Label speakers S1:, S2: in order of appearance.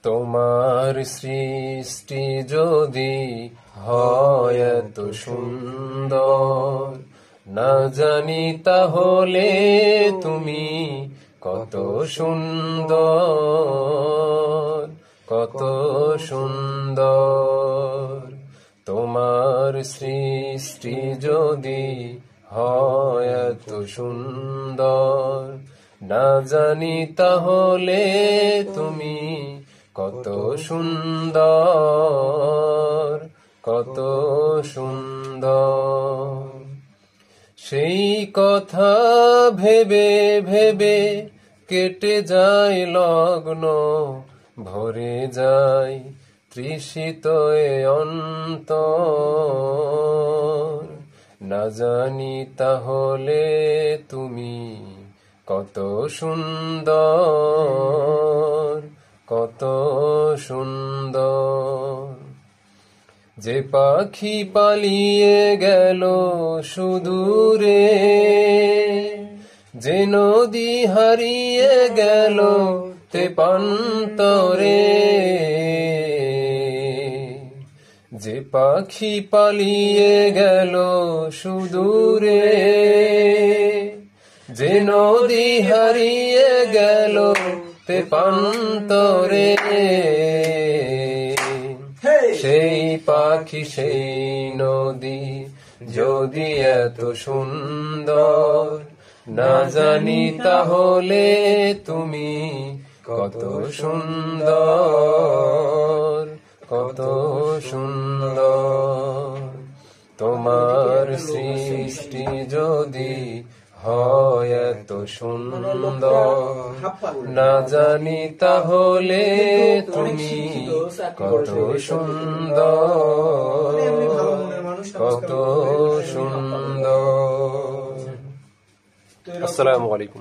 S1: তোমার সৃষ্টি যদি হয় এত সুন্দর, না জানি তাহলে তুমি কত সুন্দর, কত সুন্দর। তোমার সৃষ্টি যদি হয় এত সুন্দর, না জানি তাহলে তুমি কত সুন্দর, কত সুন্দর। সেই কথা ভেবে ভেবে কেটে যায় লগ্ন, ভরে যায় তৃষিত এ অন্তর। না জানি তাহলে তুমি কত সুন্দর, কত সুন্দর। যে পাখি পালিয়ে গেল সুদূরে, যে নদী হারিয়ে গেল তেপান্তরে, যে পাখি পালিয়ে গেল সুদূরে, যে নদী হারিয়ে গেল তেপান্তরে, সেই পাখি সেই নদী যদি এত সুন্দর, না জানি তাহলে তুমি কত সুন্দর, কত সুন্দর। তোমার সৃষ্টি যদি হয় এত সুন্দর, না জানি তাহলে তুমি কত সুন্দর, কত সুন্দর। আসসালামু আলাইকুম।